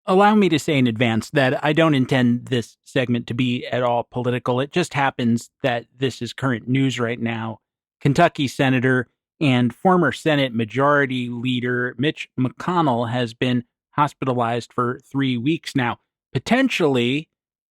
Allow me to say in advance that I don't intend this segment to be at all political. It just happens that this is current news right now. Kentucky Senator and former Senate Majority Leader Mitch McConnell has been hospitalized for 3 weeks now. Potentially,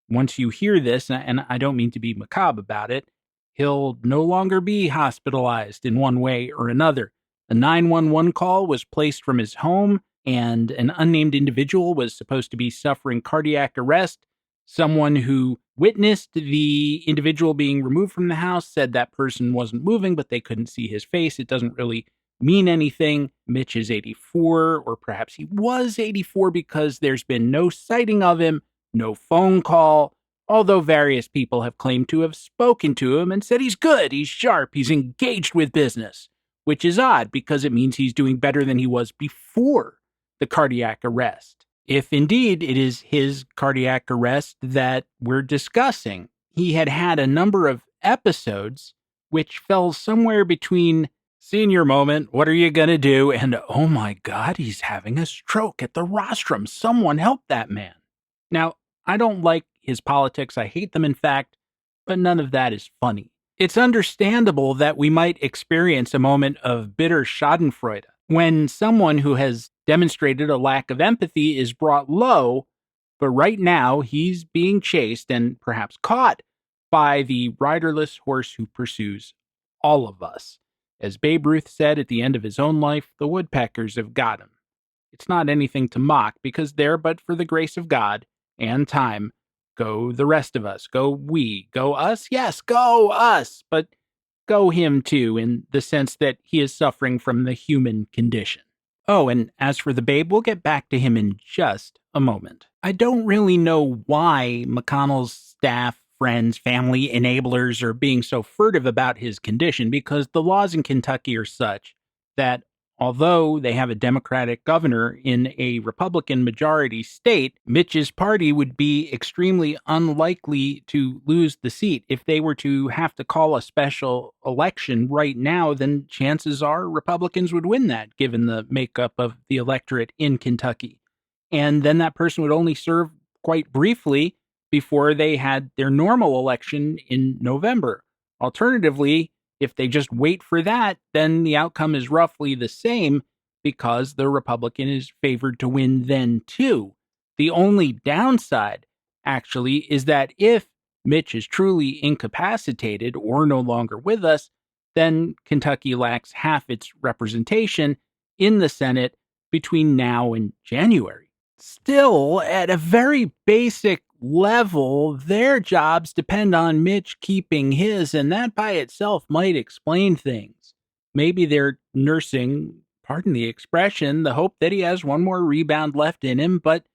once you hear this, and I don't mean to be macabre about it, he'll no longer be hospitalized in one way or another. A 911 call was placed from his home, and an unnamed individual was supposed to be suffering cardiac arrest. Someone who witnessed the individual being removed from the house said that person wasn't moving, but they couldn't see his face. It doesn't really mean anything. Mitch is 84, or perhaps he was 84 because there's been no sighting of him, no phone call, although various people have claimed to have spoken to him and said he's good, he's sharp, he's engaged with business, which is odd because it means he's doing better than he was before the cardiac arrest. If indeed it is his cardiac arrest that we're discussing, he had had a number of episodes which fell somewhere between senior moment, what are you going to do, and oh my God, he's having a stroke at the rostrum. Someone help that man. Now, I don't like his politics. I hate them, in fact, but none of that is funny. It's understandable that we might experience a moment of bitter schadenfreude when someone who has demonstrated a lack of empathy is brought low, but right now he's being chased and perhaps caught by the riderless horse who pursues all of us. As Babe Ruth said at the end of his own life, the woodpeckers have got him. It's not anything to mock because there, but for the grace of God and time, go the rest of us. Go we. Go us? Yes, go us. But go him too, in the sense that he is suffering from the human condition. Oh, and as for the babe, we'll get back to him in just a moment. I don't really know why McConnell's staff, friends, family, enablers are being so furtive about his condition, because the laws in Kentucky are such that although they have a Democratic governor in a Republican majority state, Mitch's party would be extremely unlikely to lose the seat. If they were to have to call a special election right now, then chances are Republicans would win that, given the makeup of the electorate in Kentucky. And then that person would only serve quite briefly before they had their normal election in November. Alternatively, if they just wait for that, then the outcome is roughly the same because the Republican is favored to win then too. The only downside, actually, is that if Mitch is truly incapacitated or no longer with us, then Kentucky lacks half its representation in the Senate between now and January. Still, at a very basic level, their jobs depend on Mitch keeping his, and that by itself might explain things. Maybe they're nursing, pardon the expression, the hope that he has one more rebound left in him, but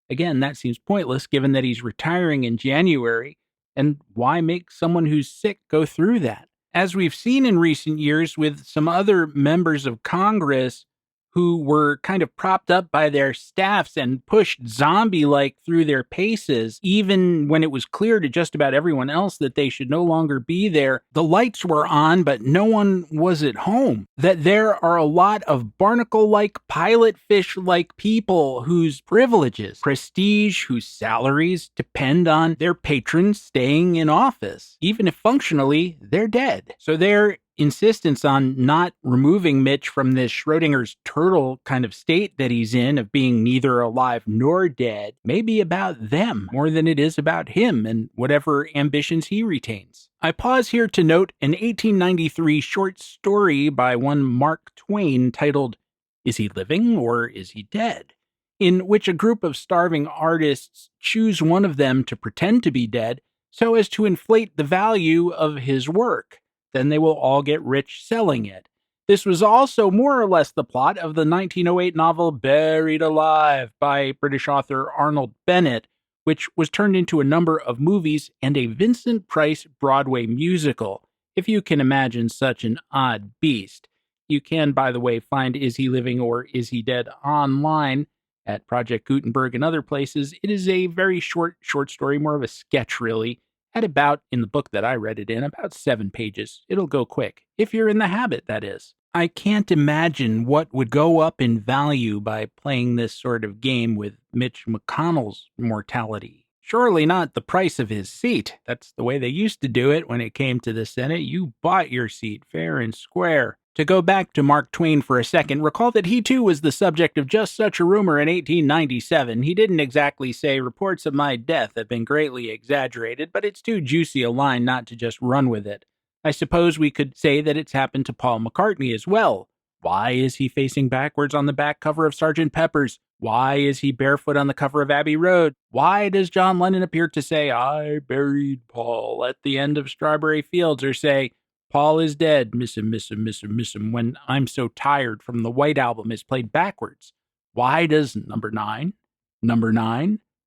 again, that seems pointless given that he's retiring in January, and why make someone who's sick go through that? As we've seen in recent years with some other members of Congress who were kind of propped up by their staffs and pushed zombie-like through their paces, even when it was clear to just about everyone else that they should no longer be there. The lights were on, but no one was at home. That there are a lot of barnacle-like, pilotfish-like people whose privileges, prestige, whose salaries depend on their patrons staying in office, even if functionally they're dead. So their insistence on not removing Mitch from this Schrodinger's turtle kind of state that he's in, of being neither alive nor dead, may be about them more than it is about him and whatever ambitions he retains. I pause here to note an 1893 short story by one Mark Twain titled, "Is He Living or Is He Dead?", in which a group of starving artists choose one of them to pretend to be dead so as to inflate the value of his work. Then they will all get rich selling it. This was also more or less the plot of the 1908 novel Buried Alive by British author Arnold Bennett, which was turned into a number of movies and a Vincent Price Broadway musical, if you can imagine such an odd beast. You can, by the way, find Is He Living or Is He Dead online at Project Gutenberg and other places. It is a very short story, more of a sketch really, In the book that I read it in, about 7 pages. It'll go quick. If you're in the habit, that is. I can't imagine what would go up in value by playing this sort of game with Mitch McConnell's mortality. Surely not the price of his seat. That's the way they used to do it when it came to the Senate. You bought your seat, fair and square. To go back to Mark Twain for a second, recall that he too was the subject of just such a rumor in 1897. He didn't exactly say, "Reports of my death have been greatly exaggerated," but it's too juicy a line not to just run with it. I suppose we could say that it's happened to Paul McCartney as well. Why is he facing backwards on the back cover of Sgt. Pepper's? Why is he barefoot on the cover of Abbey Road? Why does John Lennon appear to say, "I buried Paul" at the end of Strawberry Fields, or say, "Paul is dead, miss him, miss him, miss him, miss him," when "I'm So Tired" from the White Album is played backwards? Why does number nine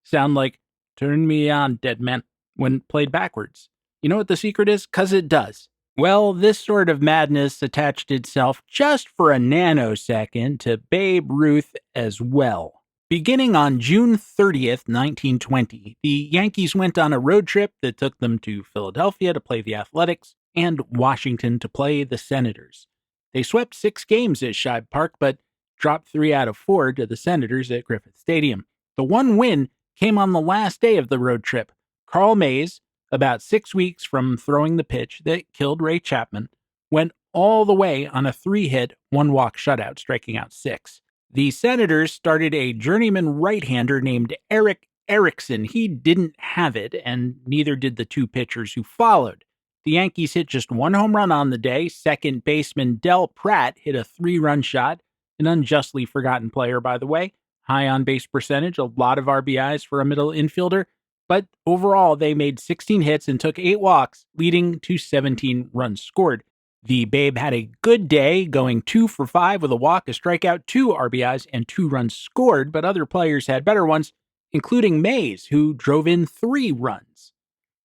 sound like "Turn Me On, Dead Man" when played backwards? You know what the secret is? 'Cause it does. Well, this sort of madness attached itself just for a nanosecond to Babe Ruth as well. Beginning on June 30th, 1920, the Yankees went on a road trip that took them to Philadelphia to play the Athletics and Washington to play the Senators. They swept 6 games at Shibe Park, but dropped 3 out of 4 to the Senators at Griffith Stadium. The one win came on the last day of the road trip. Carl Mays, about 6 weeks from throwing the pitch that killed Ray Chapman, went all the way on a 3-hit, 1-walk shutout, striking out 6. The Senators started a journeyman right-hander named Eric Erickson. He didn't have it, and neither did the 2 pitchers who followed. The Yankees hit just 1 home run on the day. Second baseman Del Pratt hit a 3-run shot, an unjustly forgotten player, by the way. High on-base percentage, a lot of RBIs for a middle infielder. But overall, they made 16 hits and took 8 walks, leading to 17 runs scored. The Babe had a good day, going 2 for 5 with a walk, a strikeout, 2 RBIs, and 2 runs scored, but other players had better ones, including Mays, who drove in 3 runs.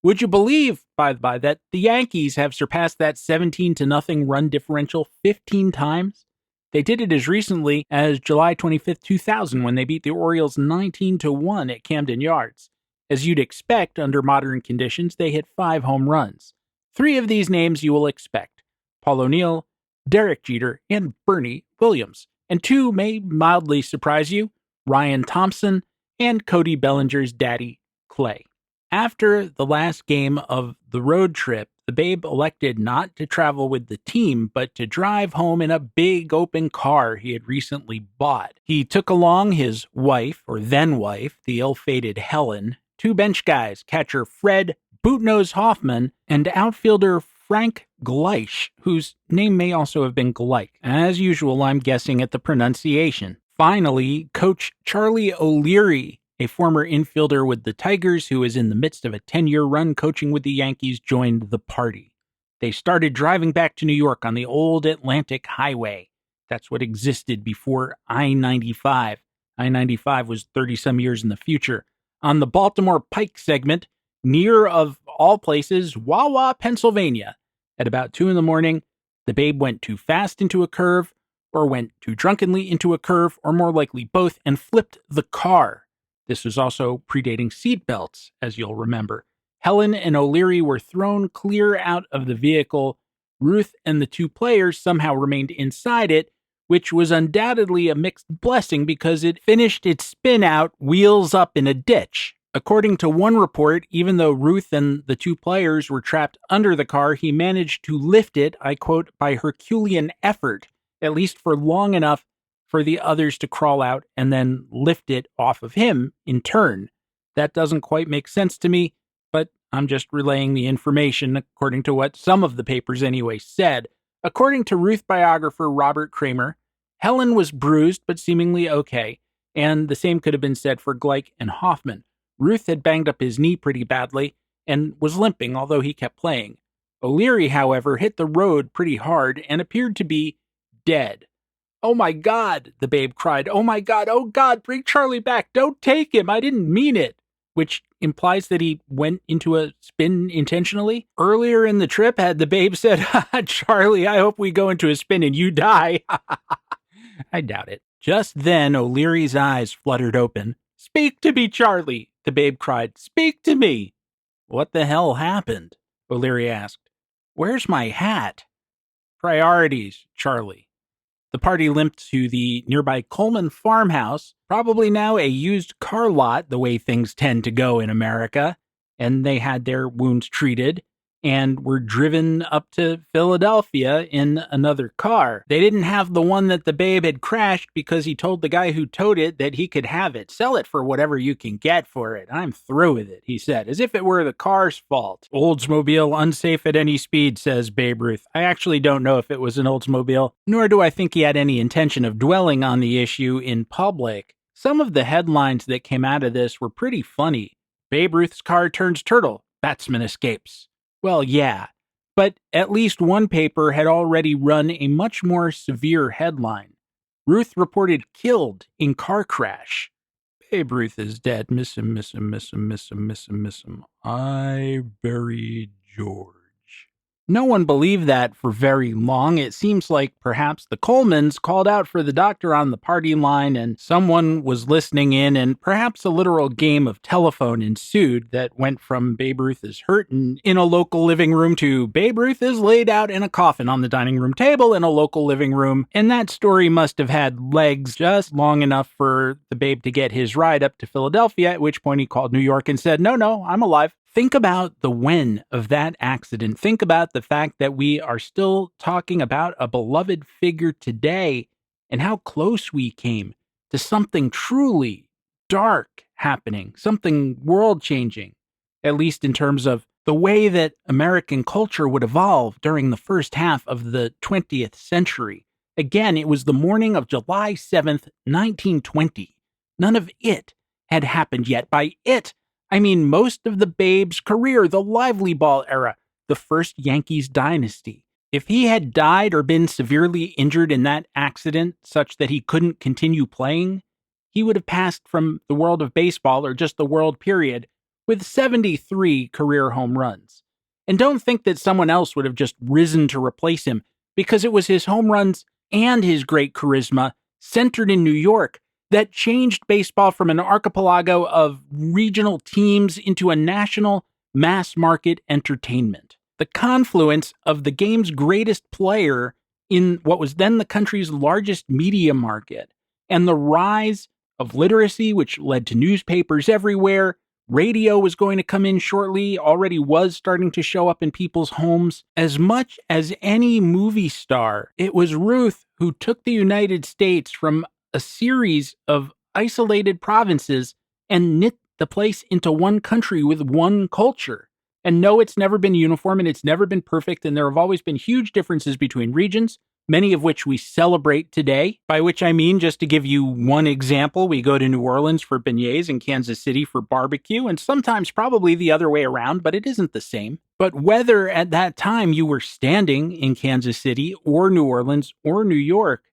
Would you believe, by the by, that the Yankees have surpassed that 17-0 run differential 15 times? They did it as recently as July 25th, 2000, when they beat the Orioles 19-1 at Camden Yards. As you'd expect under modern conditions, they hit 5 home runs. 3 of these names you will expect: Paul O'Neill, Derek Jeter, and Bernie Williams. And 2 may mildly surprise you: Ryan Thompson and Cody Bellinger's daddy, Clay. After the last game of the road trip, the Babe elected not to travel with the team, but to drive home in a big open car he had recently bought. He took along his wife, or then-wife, the ill-fated Helen, 2 bench guys, catcher Fred Bootnose Hoffman, and outfielder Frank Gleich, whose name may also have been Gleich. As usual, I'm guessing at the pronunciation. Finally, Coach Charlie O'Leary, a former infielder with the Tigers who is in the midst of a 10-year run coaching with the Yankees, joined the party. They started driving back to New York on the old Atlantic Highway. That's what existed before I-95. I-95 was 30-some years in the future. On the Baltimore Pike segment, near, of all places, Wawa, Pennsylvania. At about 2 in the morning, the Babe went too fast into a curve, or went too drunkenly into a curve, or more likely both, and flipped the car. This was also predating seatbelts, as you'll remember. Helen and O'Leary were thrown clear out of the vehicle. Ruth and the 2 players somehow remained inside it, which was undoubtedly a mixed blessing because it finished its spin out wheels up in a ditch. According to one report, even though Ruth and the 2 players were trapped under the car, he managed to lift it, I quote, "by Herculean effort," at least for long enough for the others to crawl out and then lift it off of him in turn. That doesn't quite make sense to me, but I'm just relaying the information according to what some of the papers anyway said. According to Ruth biographer Robert Kramer, Helen was bruised but seemingly okay, and the same could have been said for Gleich and Hoffman. Ruth had banged up his knee pretty badly and was limping, although he kept playing. O'Leary, however, hit the road pretty hard and appeared to be dead. "Oh my God," the Babe cried. "Oh my God, oh God, bring Charlie back. Don't take him. I didn't mean it." Which implies that he went into a spin intentionally. Earlier in the trip, had the Babe said, "Charlie, I hope we go into a spin and you die." I doubt it. Just then, O'Leary's eyes fluttered open. "Speak to me, Charlie," the Babe cried. "Speak to me." What the hell happened? O'Leary asked. Where's my hat? Priorities, Charlie. The party limped to the nearby Coleman farmhouse, probably now a used car lot the way things tend to go in America, and they had their wounds treated and were driven up to Philadelphia in another car. They didn't have the one that the Babe had crashed because he told the guy who towed it that he could have it. Sell it for whatever you can get for it. I'm through with it, he said, as if it were the car's fault. Oldsmobile unsafe at any speed, says Babe Ruth. I actually don't know if it was an Oldsmobile, nor do I think he had any intention of dwelling on the issue in public. Some of the headlines that came out of this were pretty funny. Babe Ruth's car turns turtle. Batsman escapes. Well, yeah, but at least one paper had already run a much more severe headline. Ruth reported killed in car crash. Babe Ruth is dead. Miss him, miss him, miss him, miss him, miss him, miss him. I buried George. No one believed that for very long. It seems like perhaps the Colemans called out for the doctor on the party line and someone was listening in, and perhaps a literal game of telephone ensued that went from Babe Ruth is hurting in a local living room to Babe Ruth is laid out in a coffin on the dining room table in a local living room. And that story must have had legs just long enough for the Babe to get his ride up to Philadelphia, at which point he called New York and said, no, I'm alive. Think about the when of that accident. Think about the fact that we are still talking about a beloved figure today and how close we came to something truly dark happening, something world-changing, at least in terms of the way that American culture would evolve during the first half of the 20th century. Again, it was the morning of July 7th, 1920. None of it had happened yet. By it, I mean most of the Babe's career, the lively ball era, the first Yankees dynasty. If he had died or been severely injured in that accident such that he couldn't continue playing, he would have passed from the world of baseball, or just the world period, with 73 career home runs. And don't think that someone else would have just risen to replace him, because it was his home runs and his great charisma centered in New York that changed baseball from an archipelago of regional teams into a national mass market entertainment. The confluence of the game's greatest player in what was then the country's largest media market, and the rise of literacy, which led to newspapers everywhere. Radio was going to come in shortly, already was starting to show up in people's homes. As much as any movie star, it was Ruth who took the United States from a series of isolated provinces and knit the place into one country with one culture. And no, it's never been uniform and it's never been perfect, and there have always been huge differences between regions, many of which we celebrate today, by which I mean, just to give you one example, we go to New Orleans for beignets and Kansas City for barbecue, and sometimes probably the other way around, but it isn't the same. But whether at that time you were standing in Kansas City or New Orleans or New York,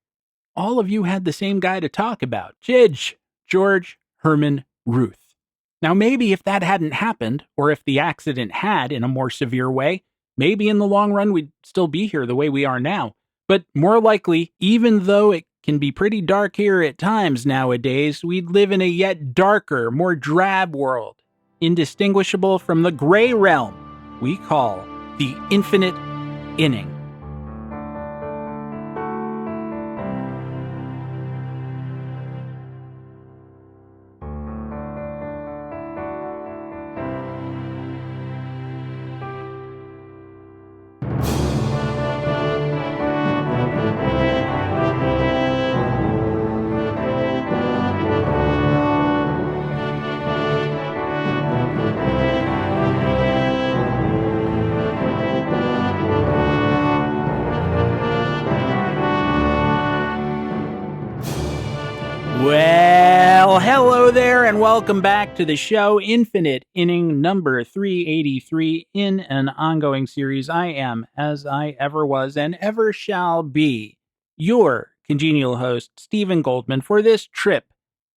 all of you had the same guy to talk about. George Herman Ruth. Now, maybe if that hadn't happened, or if the accident had in a more severe way, maybe in the long run we'd still be here the way we are now. But more likely, even though it can be pretty dark here at times nowadays, we'd live in a yet darker, more drab world, indistinguishable from the gray realm we call the infinite inning. Well, hello there, and welcome back to the show, Infinite Inning number 383, in an ongoing series. I am, as I ever was and ever shall be, your congenial host, Stephen Goldman, for this trip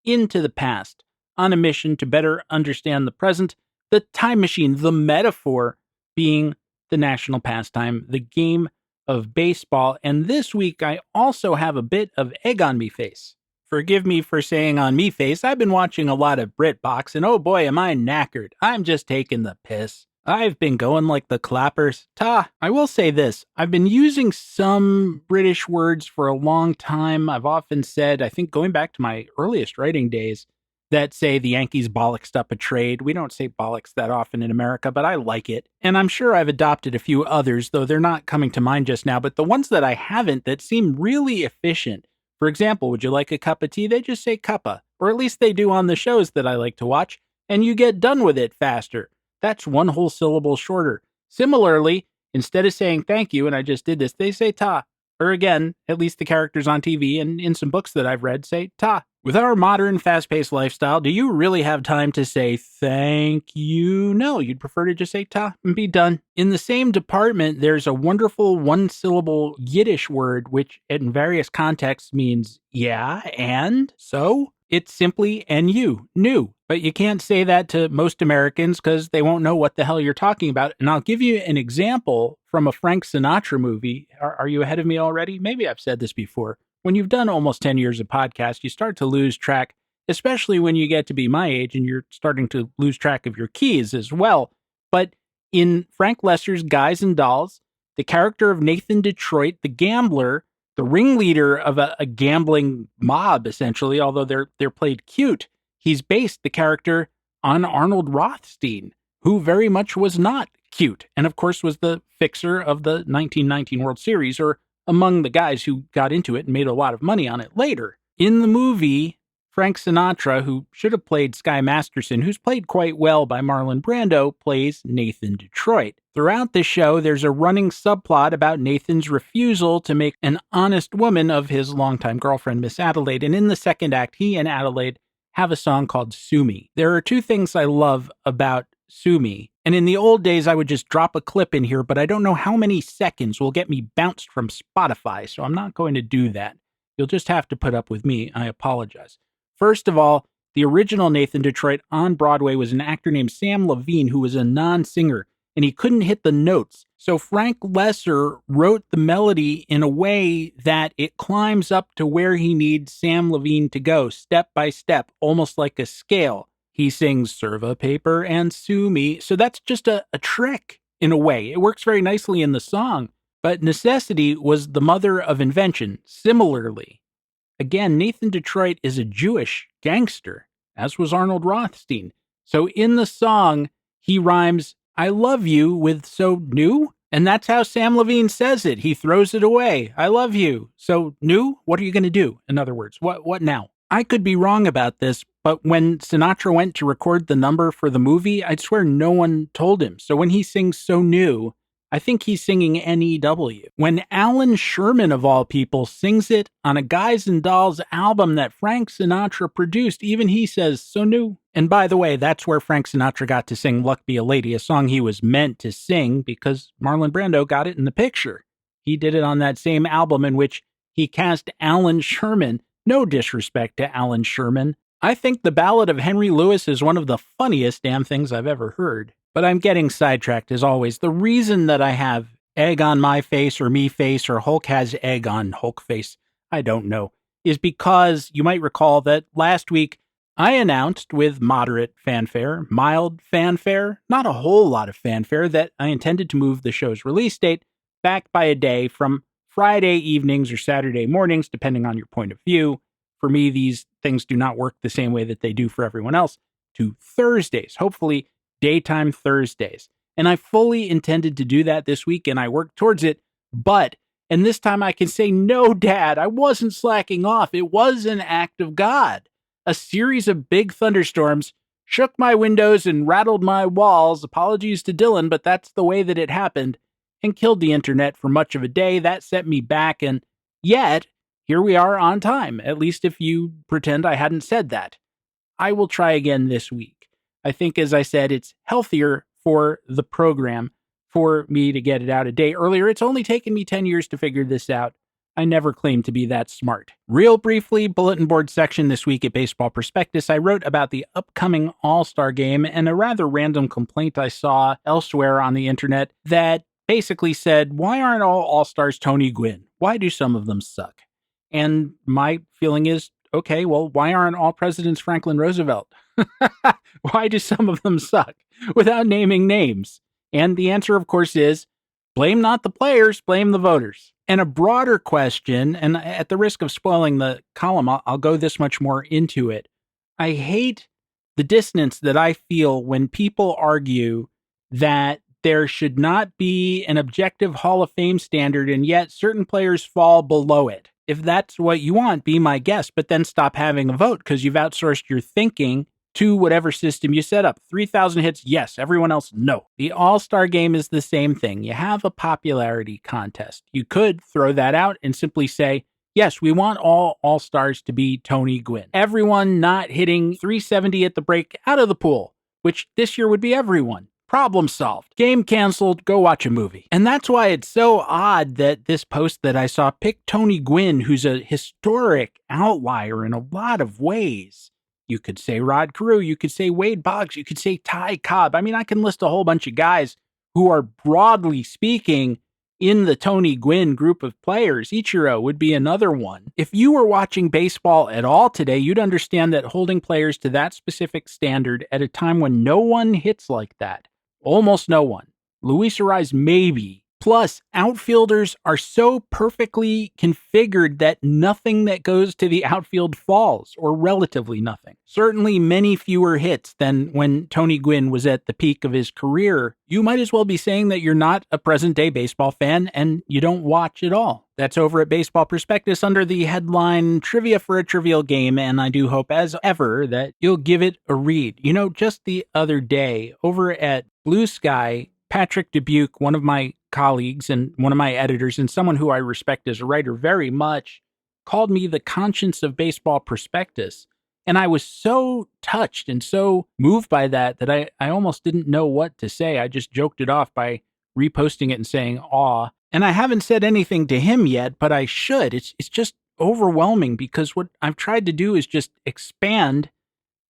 into the past, on a mission to better understand the present, the time machine, the metaphor being the national pastime, the game of baseball. And this week, I also have a bit of egg on me face. Forgive me for saying on me face, I've been watching a lot of BritBox, and oh boy, am I knackered. I'm just taking the piss. I've been going like the clappers. I will say this. I've been using some British words for a long time. I've often said, I think going back to my earliest writing days, that say the Yankees bollocksed up a trade. We don't say bollocks that often in America, but I like it. And I'm sure I've adopted a few others, though they're not coming to mind just now. But the ones that I haven't that seem really efficient. For example, would you like a cup of tea? They just say cuppa, or at least they do on the shows that I like to watch, and you get done with it faster. That's one whole syllable shorter. Similarly, instead of saying thank you, and I just did this, they say ta. Or again, at least the characters on TV and in some books that I've read say ta. With our modern, fast-paced lifestyle, do you really have time to say thank you? No, you'd prefer to just say ta and be done. In the same department, there's a wonderful one-syllable Yiddish word which in various contexts means yeah, and, so. It's simply NU, new. But you can't say that to most Americans because they won't know what the hell you're talking about. And I'll give you an example from a Frank Sinatra movie. Are you ahead of me already? Maybe I've said this before. When you've done almost 10 years of podcast, you start to lose track, especially when you get to be my age and you're starting to lose track of your keys as well. But in Frank Lesser's Guys and Dolls, the character of Nathan Detroit, the gambler, the ringleader of a gambling mob, essentially, although they're played cute, he's based the character on Arnold Rothstein, who very much was not cute, and of course was the fixer of the 1919 World Series, or among the guys who got into it and made a lot of money on it later. In the movie, Frank Sinatra, who should have played Sky Masterson, who's played quite well by Marlon Brando, plays Nathan Detroit. Throughout the show, there's a running subplot about Nathan's refusal to make an honest woman of his longtime girlfriend, Miss Adelaide, and in the second act, he and Adelaide have a song called Sue Me. There are two things I love about Sue Me, and in the old days, I would just drop a clip in here, but I don't know how many seconds will get me bounced from Spotify, so I'm not going to do that. You'll just have to put up with me. I apologize. First of all, the original Nathan Detroit on Broadway was an actor named Sam Levine who was a non-singer, and he couldn't hit the notes. So Frank Lesser wrote the melody in a way that it climbs up to where he needs Sam Levine to go, step by step, almost like a scale. He sings Serve a Paper and Sue Me. So that's just a trick in a way. It works very nicely in the song, but necessity was the mother of invention. Similarly, again, Nathan Detroit is a Jewish gangster, as was Arnold Rothstein. So in the song, he rhymes, I love you with so new. And that's how Sam Levine says it. He throws it away. I love you. So new? What are you going to do? In other words, what now? I could be wrong about this, but when Sinatra went to record the number for the movie, I'd swear no one told him. So when he sings so new, I think he's singing N-E-W. When Alan Sherman, of all people, sings it on a Guys and Dolls album that Frank Sinatra produced, even he says, so new. And by the way, that's where Frank Sinatra got to sing Luck Be a Lady, a song he was meant to sing because Marlon Brando got it in the picture. He did it on that same album in which he cast Alan Sherman. No disrespect to Alan Sherman. I think the Ballad of Henry Lewis is one of the funniest damn things I've ever heard. But I'm getting sidetracked as always. The reason that I have egg on my face or me face or Hulk has egg on Hulk face, I don't know, is because you might recall that last week I announced with moderate fanfare, mild fanfare, not a whole lot of fanfare, that I intended to move the show's release date back by a day from Friday evenings or Saturday mornings, depending on your point of view. For me, these things do not work the same way that they do for everyone else, to Thursdays, hopefully daytime Thursdays. And I fully intended to do that this week, and I worked towards it. But, and this time I can say, no, Dad, I wasn't slacking off. It was an act of God. A series of big thunderstorms shook my windows and rattled my walls. Apologies to Dylan, but that's the way that it happened, and killed the internet for much of a day. That set me back, and yet, here we are on time, at least if you pretend I hadn't said that. I will try again this week. I think, as I said, it's healthier for the program for me to get it out a day earlier. It's only taken me 10 years to figure this out. I never claimed to be that smart. Real briefly, bulletin board section this week at Baseball Prospectus, I wrote about the upcoming All-Star Game and a rather random complaint I saw elsewhere on the internet that basically said, why aren't all All-Stars Tony Gwynn? Why do some of them suck? And my feeling is, okay, well, why aren't all presidents Franklin Roosevelt? Why do some of them suck? Without naming names. And the answer, of course, is blame not the players, blame the voters. And a broader question, and at the risk of spoiling the column, I'll go this much more into it. I hate the dissonance that I feel when people argue that there should not be an objective Hall of Fame standard, and yet certain players fall below it. If that's what you want, be my guest, but then stop having a vote because you've outsourced your thinking to whatever system you set up. 3,000 hits, yes. Everyone else, no. The All-Star game is the same thing. You have a popularity contest. You could throw that out and simply say, yes, we want all All-Stars to be Tony Gwynn. Everyone not hitting 370 at the break out of the pool, which this year would be everyone. Problem solved. Game canceled. Go watch a movie. And that's why it's so odd that this post that I saw picked Tony Gwynn, who's a historic outlier in a lot of ways. You could say Rod Carew. You could say Wade Boggs. You could say Ty Cobb. I mean, I can list a whole bunch of guys who are, broadly speaking, in the Tony Gwynn group of players. Ichiro would be another one. If you were watching baseball at all today, you'd understand that holding players to that specific standard at a time when no one hits like that, almost no one, Luis Ariz maybe. Plus, outfielders are so perfectly configured that nothing that goes to the outfield falls, or relatively nothing. Certainly many fewer hits than when Tony Gwynn was at the peak of his career. You might as well be saying that you're not a present-day baseball fan and you don't watch at all. That's over at Baseball Prospectus under the headline Trivia for a Trivial Game, and I do hope, as ever, that you'll give it a read. You know, just the other day, over at Blue Sky, Patrick Dubuque, one of my colleagues and one of my editors and someone who I respect as a writer very much, called me the conscience of Baseball Prospectus. And I was so touched and so moved by that I almost didn't know what to say. I just joked it off by reposting it and saying, aw. And I haven't said anything to him yet, but I should. It's just overwhelming because what I've tried to do is just expand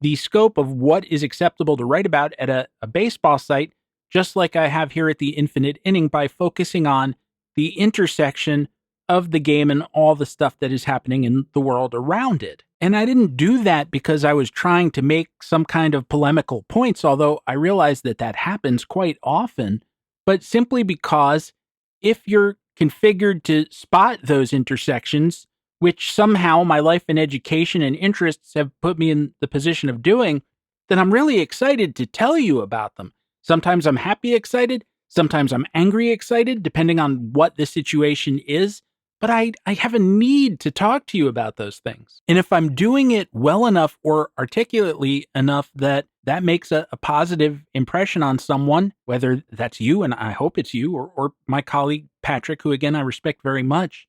the scope of what is acceptable to write about at a baseball site, just like I have here at the Infinite Inning, by focusing on the intersection of the game and all the stuff that is happening in the world around it. And I didn't do that because I was trying to make some kind of polemical points, although I realize that that happens quite often, but simply because if you're configured to spot those intersections, which somehow my life and education and interests have put me in the position of doing, then I'm really excited to tell you about them. Sometimes I'm happy excited, sometimes I'm angry excited, depending on what the situation is, but I have a need to talk to you about those things. And if I'm doing it well enough or articulately enough that makes a positive impression on someone, whether that's you, and I hope it's you, or my colleague Patrick, who again I respect very much,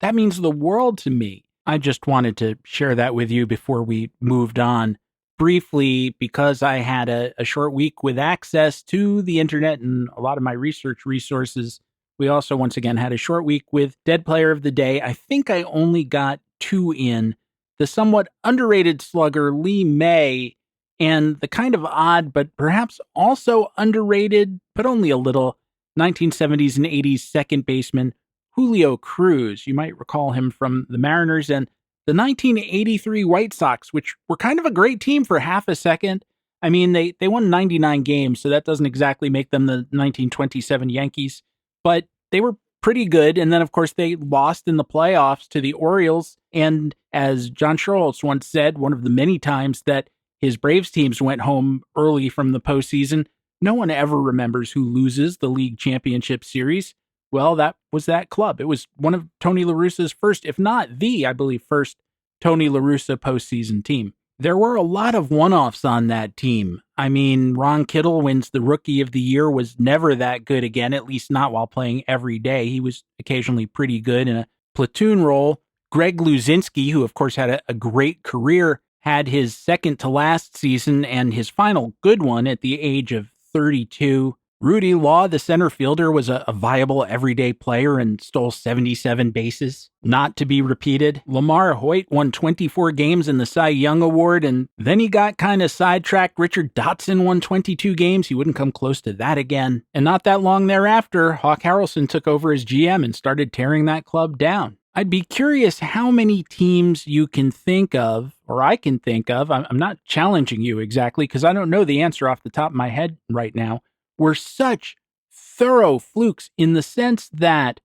that means the world to me. I just wanted to share that with you before we moved on. Briefly, because I had a short week with access to the internet and a lot of my research resources, we also once again had a short week with Dead Player of the Day. I think I only got 2 in. The somewhat underrated slugger Lee May, and the kind of odd but perhaps also underrated, but only a little, 1970s and 80s second baseman Julio Cruz. You might recall him from the Mariners and the 1983 White Sox, which were kind of a great team for half a second. I mean, they won 99 games, so that doesn't exactly make them the 1927 Yankees, but they were pretty good. And then, of course, they lost in the playoffs to the Orioles. And as John Schultz once said, one of the many times that his Braves teams went home early from the postseason, no one ever remembers who loses the league championship series. Well, that was that club. It was one of Tony La Russa's first, if not the, I believe, first Tony La Russa postseason team. There were a lot of one-offs on that team. I mean, Ron Kittle wins the Rookie of the Year, was never that good again, at least not while playing every day. He was occasionally pretty good in a platoon role. Greg Luzinski, who of course had a great career, had his second to last season and his final good one at the age of 32. Rudy Law, the center fielder, was a viable everyday player and stole 77 bases. Not to be repeated. Lamar Hoyt won 24 games in the Cy Young Award, and then he got kind of sidetracked. Richard Dotson won 22 games. He wouldn't come close to that again. And not that long thereafter, Hawk Harrelson took over as GM and started tearing that club down. I'd be curious how many teams you can think of, or I can think of. I'm not challenging you exactly, because I don't know the answer off the top of my head right now. Were such thorough flukes in the sense that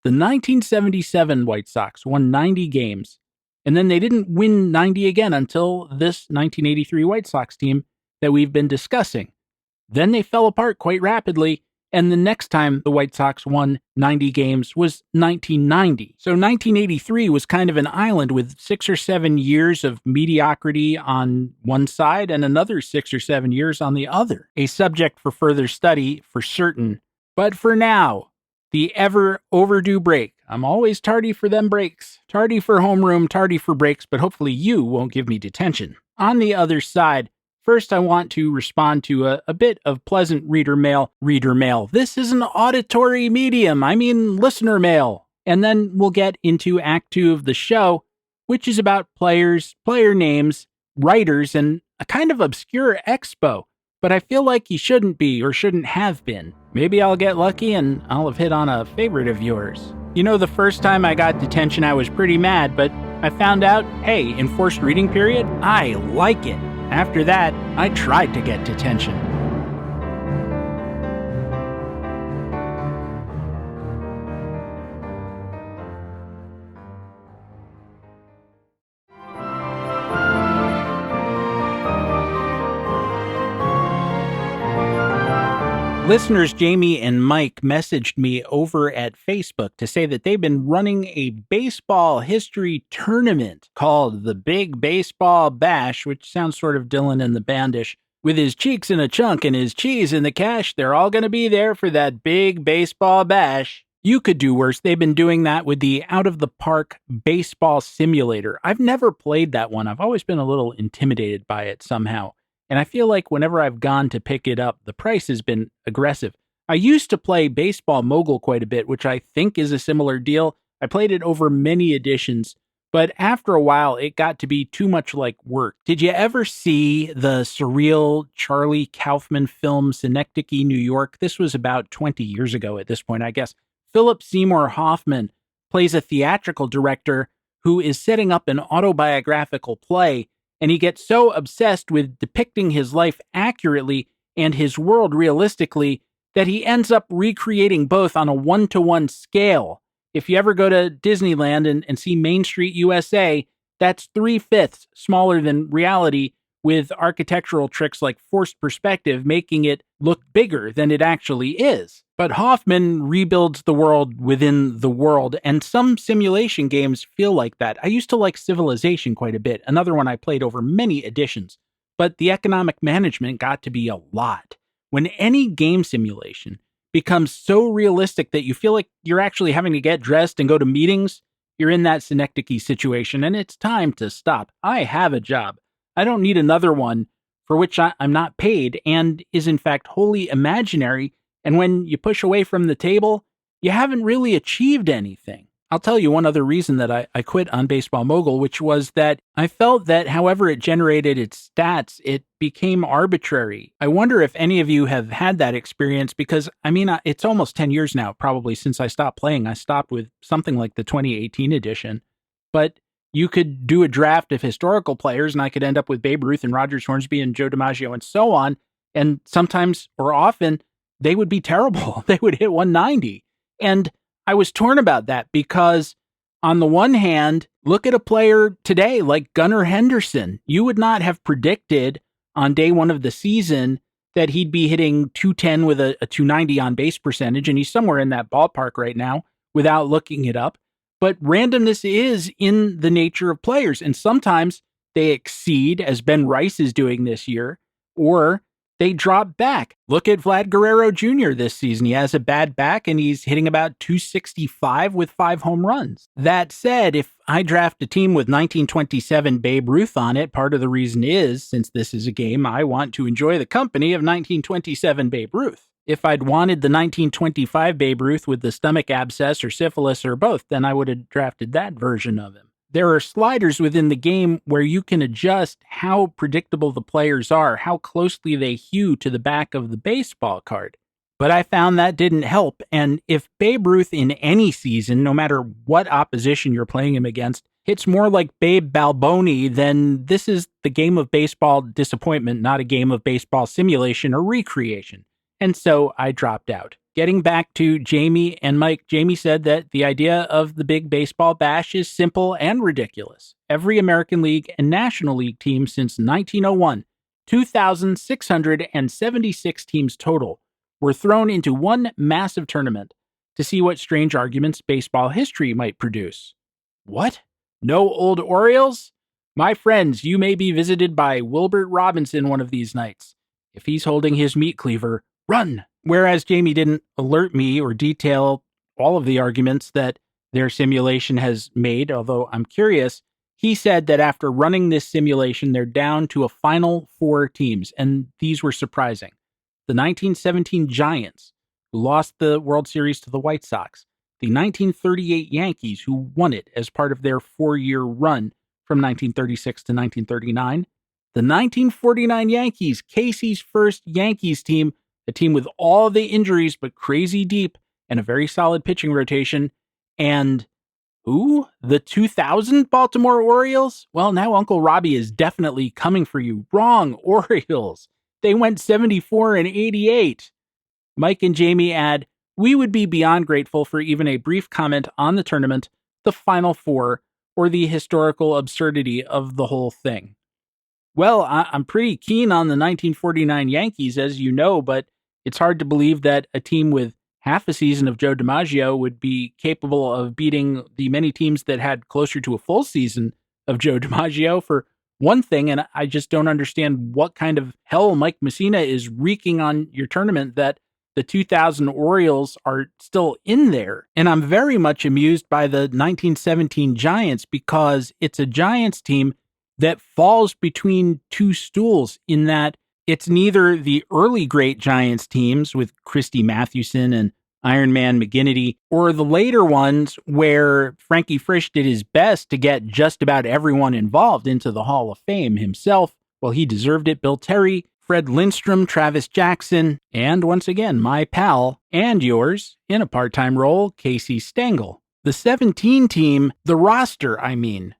the 1977 White Sox won 90 games, and then they didn't win 90 again until this 1983 White Sox team that we've been discussing. Then they fell apart quite rapidly, and the next time the White Sox won 90 games was 1990. So 1983 was kind of an island with 6 or 7 years of mediocrity on one side and another 6 or 7 years on the other. A subject for further study for certain. But for now, the ever overdue break. I'm always tardy for them breaks. Tardy for homeroom, tardy for breaks, but hopefully you won't give me detention. On the other side, first, I want to respond to a bit of pleasant reader mail. Reader mail. This is an auditory medium. I mean listener mail. And then we'll get into Act 2 of the show, which is about players, player names, writers, and a kind of obscure expo. But I feel like he shouldn't be or shouldn't have been. Maybe I'll get lucky and I'll have hit on a favorite of yours. You know, the first time I got detention, I was pretty mad, but I found out, hey, enforced reading period, I like it. After that, I tried to get detention. Listeners Jamie and Mike messaged me over at Facebook to say that they've been running a baseball history tournament called the Big Baseball Bash, which sounds sort of Dylan and the Bandish. With his cheeks in a chunk and his cheese in the cash, they're all going to be there for that Big Baseball Bash. You could do worse. They've been doing that with the Out of the Park Baseball Simulator. I've never played that one. I've always been a little intimidated by it somehow. And I feel like whenever I've gone to pick it up, the price has been aggressive. I used to play Baseball Mogul quite a bit, which I think is a similar deal. I played it over many editions, but after a while, it got to be too much like work. Did you ever see the surreal Charlie Kaufman film Synecdoche, New York? This was about 20 years ago at this point, I guess. Philip Seymour Hoffman plays a theatrical director who is setting up an autobiographical play, and he gets so obsessed with depicting his life accurately and his world realistically that he ends up recreating both on a one-to-one scale. If you ever go to Disneyland and see Main Street USA, that's 3/5 smaller than reality, with architectural tricks like forced perspective making it look bigger than it actually is. But Hoffman rebuilds the world within the world, and some simulation games feel like that. I used to like Civilization quite a bit, another one I played over many editions, but the economic management got to be a lot. When any game simulation becomes so realistic that you feel like you're actually having to get dressed and go to meetings, you're in that Synecdoche situation, and it's time to stop. I have a job. I don't need another one for which I'm not paid and is in fact wholly imaginary. And when you push away from the table, you haven't really achieved anything. I'll tell you one other reason that I quit on Baseball Mogul, which was that I felt that however it generated its stats, it became arbitrary. I wonder if any of you have had that experience because, I mean, it's almost 10 years now, probably since I stopped playing. I stopped with something like the 2018 edition. But you could do a draft of historical players, and I could end up with Babe Ruth and Rogers Hornsby and Joe DiMaggio and so on. And sometimes, or often, they would be terrible. They would hit 190. And I was torn about that because, on the one hand, look at a player today like Gunnar Henderson. You would not have predicted on day one of the season that he'd be hitting 210 with a 290 on base percentage, and he's somewhere in that ballpark right now without looking it up. But randomness is in the nature of players, and sometimes they exceed, as Ben Rice is doing this year, or they drop back. Look at Vlad Guerrero Jr. this season. He has a bad back, and he's hitting about 265 with 5 home runs. That said, if I draft a team with 1927 Babe Ruth on it, part of the reason is, since this is a game, I want to enjoy the company of 1927 Babe Ruth. If I'd wanted the 1925 Babe Ruth with the stomach abscess or syphilis or both, then I would have drafted that version of him. There are sliders within the game where you can adjust how predictable the players are, how closely they hew to the back of the baseball card. But I found that didn't help, and if Babe Ruth in any season, no matter what opposition you're playing him against, hits more like Babe Balboni, then this is the game of baseball disappointment, not a game of baseball simulation or recreation. and so I dropped out. Getting back to Jamie and Mike, Jamie said that the idea of the big baseball bash is simple and ridiculous. Every American League and National League team since 1901, 2,676 teams total, were thrown into one massive tournament to see what strange arguments baseball history might produce. What? No old Orioles? My friends, you may be visited by Wilbert Robinson one of these nights. If he's holding his meat cleaver, run! Whereas Jamie didn't alert me or detail all of the arguments that their simulation has made, although I'm curious, he said that after running this simulation, they're down to a final 4 teams, and these were surprising. The 1917 Giants, who lost the World Series to the White Sox, the 1938 Yankees, who won it as part of their 4-year run from 1936 to 1939, the 1949 Yankees, Casey's first Yankees team, a team with all the injuries but crazy deep and a very solid pitching rotation, and the 2000 Baltimore Orioles? Well, now Uncle Robbie is definitely coming for you. Wrong, Orioles. They went 74 and 88. Mike and Jamie add, we would be beyond grateful for even a brief comment on the tournament, the Final Four, or the historical absurdity of the whole thing. Well, I'm pretty keen on the 1949 Yankees, as you know, but it's hard to believe that a team with half a season of Joe DiMaggio would be capable of beating the many teams that had closer to a full season of Joe DiMaggio, for one thing, and I just don't understand what kind of hell Mike Messina is wreaking on your tournament that the 2000 Orioles are still in there. And I'm very much amused by the 1917 Giants because it's a Giants team that falls between two stools in that it's neither the early great Giants teams with Christy Mathewson and Iron Man McGinnity, or the later ones where Frankie Frisch did his best to get just about everyone involved into the Hall of Fame himself. Well, he deserved it. Bill Terry, Fred Lindstrom, Travis Jackson, and once again, my pal, and yours, in a part-time role, Casey Stengel. The 17 team, the roster,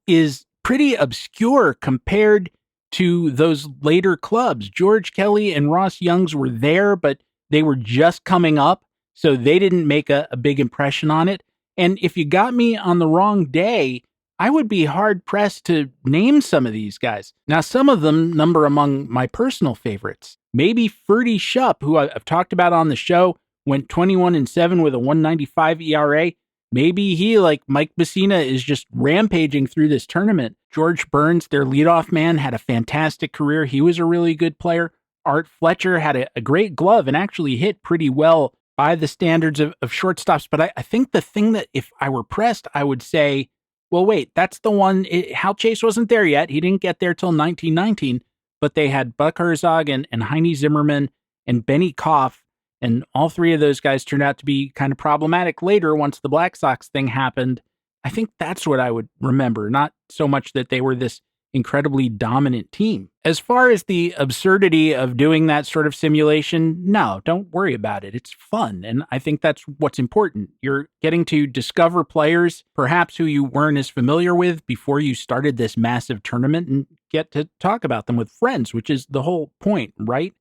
is pretty obscure compared to those later clubs. George Kelly and Ross Youngs were there, but they were just coming up, so they didn't make a big impression on it. And if you got me on the wrong day, I would be hard-pressed to name some of these guys. Now, some of them number among my personal favorites. Maybe Ferdy Shupp, who I've talked about on the show, went 21-7 with a 1.95 ERA. Maybe he, like Mike Messina, is just rampaging through this tournament. George Burns, their leadoff man, had a fantastic career. He was a really good player. Art Fletcher had a great glove and actually hit pretty well by the standards of shortstops. But I think the thing that if I were pressed, I would say, well, wait, that's the one. Hal Chase wasn't there yet. He didn't get there till 1919. But they had Buck Herzog and Heine Zimmerman and Benny Koff. And all three of those guys turned out to be kind of problematic later once the Black Sox thing happened. I think that's what I would remember, not so much that they were this incredibly dominant team. As far as the absurdity of doing that sort of simulation, no, don't worry about it. It's fun, and I think that's what's important. You're getting to discover players, perhaps who you weren't as familiar with before you started this massive tournament, and get to talk about them with friends, which is the whole point, right?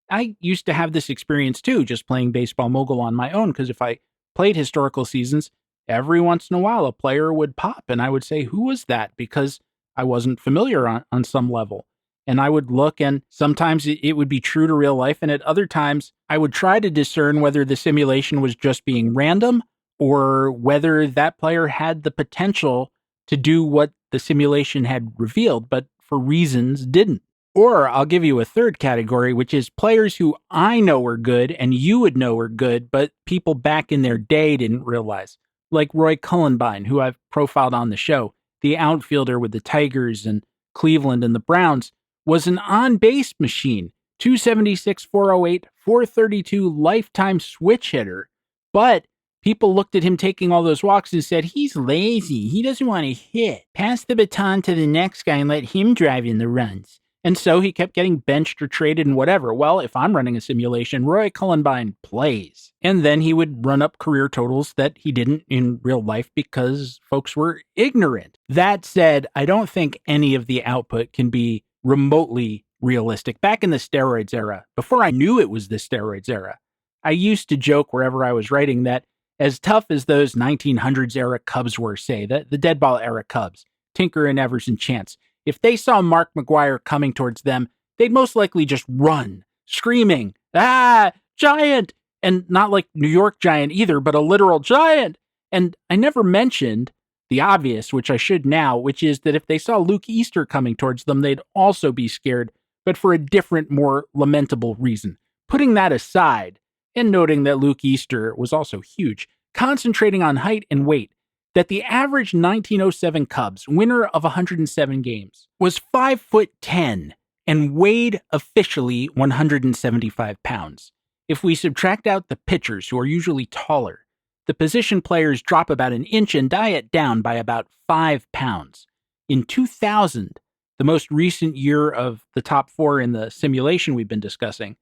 I used to have this experience too, just playing Baseball Mogul on my own, because if I played historical seasons, every once in a while a player would pop and I would say, who was that? Because I wasn't familiar on some level. And I would look, and sometimes it would be true to real life, and at other times I would try to discern whether the simulation was just being random or whether that player had the potential to do what the simulation had revealed, but for reasons didn't. Or I'll give you a third category, which is players who I know are good and you would know are good, but people back in their day didn't realize. Like Roy Cullenbine, who I've profiled on the show, the outfielder with the Tigers and Cleveland and the Browns, was an on-base machine, 276, 408, 432 lifetime switch hitter. But people looked at him taking all those walks and said, he's lazy. He doesn't want to hit. Pass the baton to the next guy and let him drive in the runs. And so he kept getting benched or traded and whatever. Well, if I'm running a simulation, Roy Cullenbine plays. And then he would run up career totals that he didn't in real life because folks were ignorant. That said, I don't think any of the output can be remotely realistic. Back in the steroids era, before I knew it was the steroids era, I used to joke wherever I was writing that as tough as those 1900s era Cubs were, say, the dead ball era Cubs, Tinker and Evers and Chance, if they saw Mark McGwire coming towards them, they'd most likely just run, screaming, "Ah, giant!" And not like New York Giant either, but a literal giant. And I never mentioned the obvious, which I should now, which is that if they saw Luke Easter coming towards them, they'd also be scared, but for a different, more lamentable reason. Putting that aside, and noting that Luke Easter was also huge, concentrating on height and weight, that the average 1907 Cubs, winner of 107 games, was 5'10" and weighed officially 175 pounds. If we subtract out the pitchers, who are usually taller, the position players drop about an inch and diet down by about 5 pounds. In 2000, the most recent year of the top four in the simulation we've been discussing,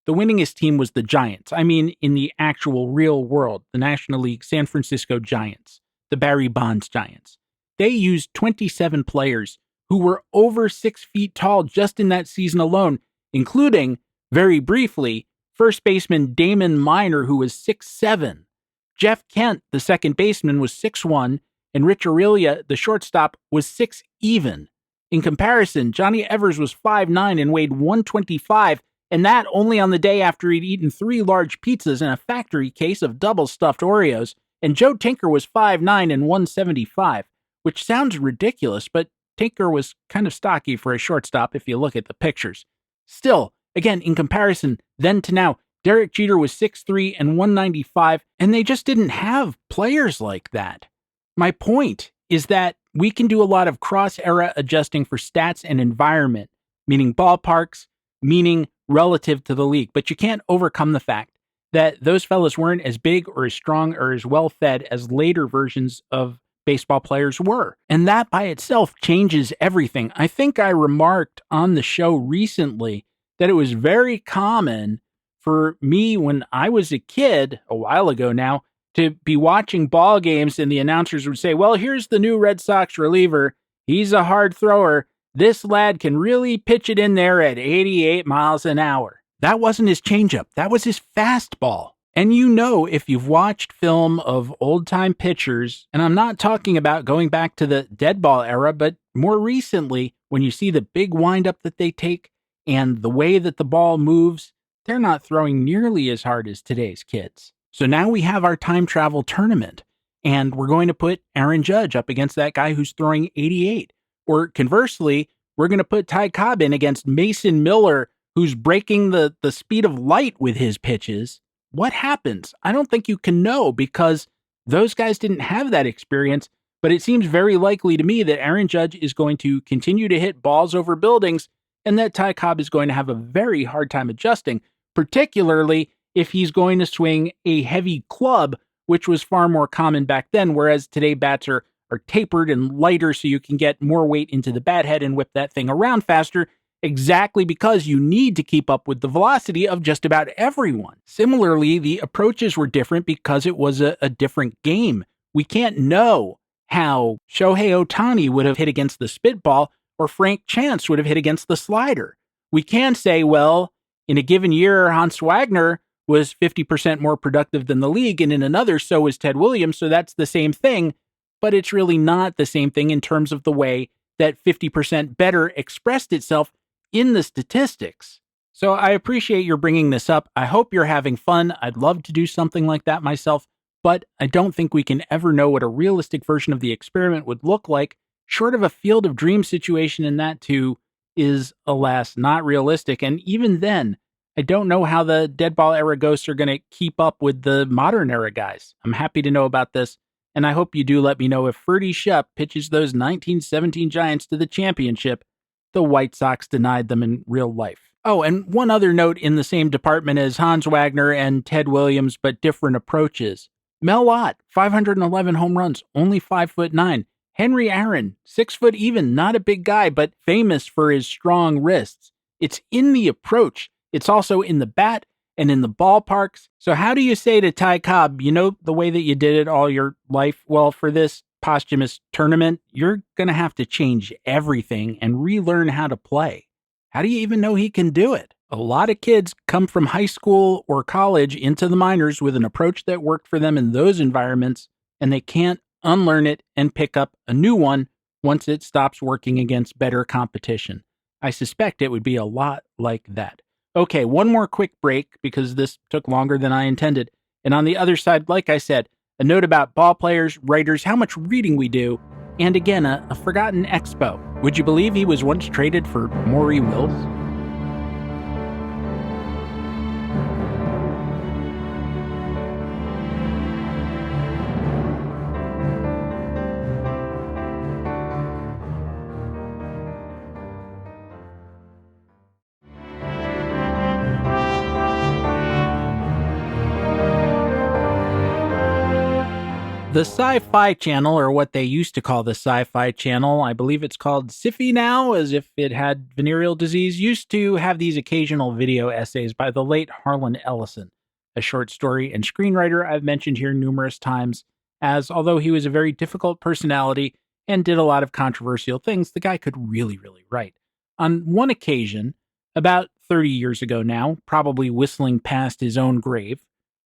the winningest team was the Giants. I mean, in the actual real world, the National League San Francisco Giants, the Barry Bonds Giants. They used 27 players who were over 6 feet tall just in that season alone, including, very briefly, first baseman Damon Minor, who was 6'7". Jeff Kent, the second baseman, was 6'1", and Rich Aurelia, the shortstop, was 6 even. In comparison, Johnny Evers was 5'9" and weighed 125, and that only on the day after he'd eaten 3 large pizzas and a factory case of double-stuffed Oreos, and Joe Tinker was 5'9" and 175, which sounds ridiculous, but Tinker was kind of stocky for a shortstop if you look at the pictures. Still, again, in comparison, then to now, Derek Jeter was 6'3" and 195, and they just didn't have players like that. My point is that we can do a lot of cross-era adjusting for stats and environment, meaning ballparks, meaning relative to the league, but you can't overcome the fact that those fellas weren't as big or as strong or as well-fed as later versions of baseball players were. And that by itself changes everything. I think I remarked on the show recently that it was very common for me when I was a kid, a while ago now, to be watching ball games and the announcers would say, well, here's the new Red Sox reliever. He's a hard thrower. This lad can really pitch it in there at 88 miles an hour. That wasn't his changeup. That was his fastball. And you know, if you've watched film of old-time pitchers, and I'm not talking about going back to the dead ball era, but more recently, when you see the big windup that they take and the way that the ball moves, they're not throwing nearly as hard as today's kids. So now we have our time travel tournament, and we're going to put Aaron Judge up against that guy who's throwing 88. Or conversely, we're going to put Ty Cobb in against Mason Miller, who's breaking the speed of light with his pitches. What happens? I don't think you can know because those guys didn't have that experience, but it seems very likely to me that Aaron Judge is going to continue to hit balls over buildings and that Ty Cobb is going to have a very hard time adjusting, particularly if he's going to swing a heavy club, which was far more common back then, whereas today bats are tapered and lighter so you can get more weight into the bat head and whip that thing around faster, exactly because you need to keep up with the velocity of just about everyone. Similarly, the approaches were different because it was a different game. We can't know how Shohei Ohtani would have hit against the spitball or Frank Chance would have hit against the slider. We can say, well, in a given year, Hans Wagner was 50% more productive than the league, and in another, so was Ted Williams, so that's the same thing, but it's really not the same thing in terms of the way that 50% better expressed itself in the statistics. So I appreciate your bringing this up. I hope you're having fun. I'd love to do something like that myself, but I don't think we can ever know what a realistic version of the experiment would look like, short of a field of dreams situation, and that too is, alas, not realistic. And even then, I don't know how the dead ball era ghosts are going to keep up with the modern era guys. I'm happy to know about this, and I hope you do let me know if Ferdy Shupp pitches those 1917 Giants to the championship. The White Sox denied them in real life. Oh, and one other note in the same department as Hans Wagner and Ted Williams, but different approaches. Mel Ott, 511 home runs, only 5'9". Henry Aaron, 6 foot even, not a big guy, but famous for his strong wrists. It's in the approach. It's also in the bat and in the ballparks. So how do you say to Ty Cobb, you know, the way that you did it all your life? Well, for this posthumous tournament, you're going to have to change everything and relearn how to play. How do you even know he can do it? A lot of kids come from high school or college into the minors with an approach that worked for them in those environments, and they can't unlearn it and pick up a new one once it stops working against better competition. I suspect it would be a lot like that. Okay, one more quick break because this took longer than I intended. And on the other side, like I said, a note about ball players, writers, how much reading we do, and again, a forgotten expo. Would you believe he was once traded for Maury Wills? The Sci-Fi Channel, or what they used to call the Sci-Fi Channel, I believe it's called Syfy now, as if it had venereal disease, used to have these occasional video essays by the late Harlan Ellison, a short story and screenwriter I've mentioned here numerous times, as although he was a very difficult personality and did a lot of controversial things, the guy could really, really write. On one occasion, about 30 years ago now, probably whistling past his own grave,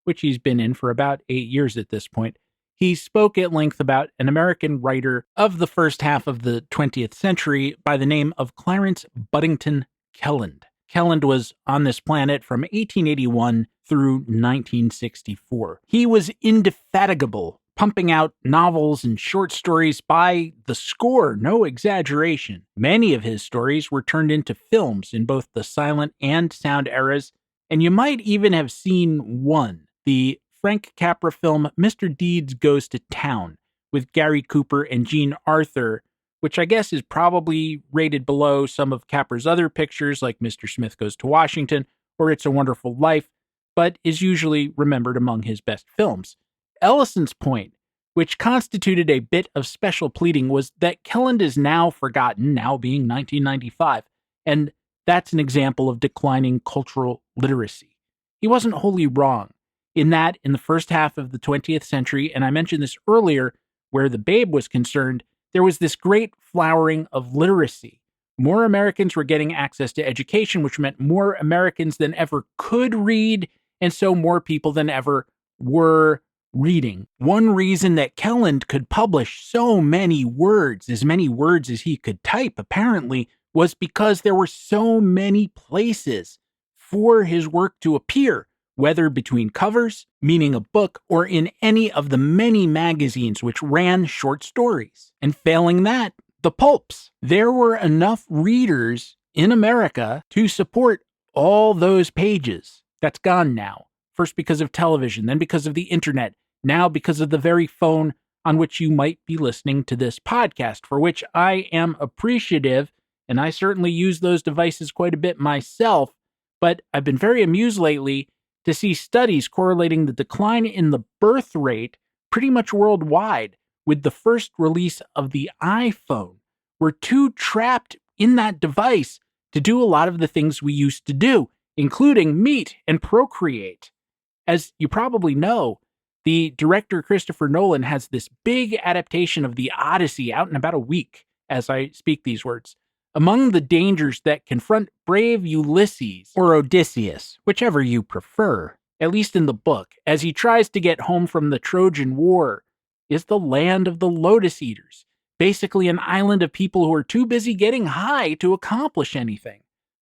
which he's been in for about 8 years at this point, he spoke at length about an American writer of the first half of the 20th century by the name of Clarence Buddington Kelland. Kelland was on this planet from 1881 through 1964. He was indefatigable, pumping out novels and short stories by the score, no exaggeration. Many of his stories were turned into films in both the silent and sound eras, and you might even have seen one, the Frank Capra film Mr. Deeds Goes to Town with Gary Cooper and Jean Arthur, which I guess is probably rated below some of Capra's other pictures like Mr. Smith Goes to Washington or It's a Wonderful Life, but is usually remembered among his best films. Ellison's point, which constituted a bit of special pleading, was that Kelland is now forgotten, now being 1995, and that's an example of declining cultural literacy. He wasn't wholly wrong. In that, in the first half of the 20th century, and I mentioned this earlier, where the Babe was concerned, there was this great flowering of literacy. More Americans were getting access to education, which meant more Americans than ever could read, and so more people than ever were reading. One reason that Kelland could publish so many words as he could type, apparently, was because there were so many places for his work to appear, whether between covers, meaning a book, or in any of the many magazines which ran short stories. And failing that, the pulps. There were enough readers in America to support all those pages. That's gone now. First because of television, then because of the internet, now because of the very phone on which you might be listening to this podcast, for which I am appreciative, and I certainly use those devices quite a bit myself, but I've been very amused lately to see studies correlating the decline in the birth rate pretty much worldwide with the first release of the iPhone. We're too trapped in that device to do a lot of the things we used to do, including meet and procreate. As you probably know, the director Christopher Nolan has this big adaptation of The Odyssey out in about a week as I speak these words. Among the dangers that confront brave Ulysses, or Odysseus, whichever you prefer, at least in the book, as he tries to get home from the Trojan War, is the land of the Lotus Eaters, basically an island of people who are too busy getting high to accomplish anything.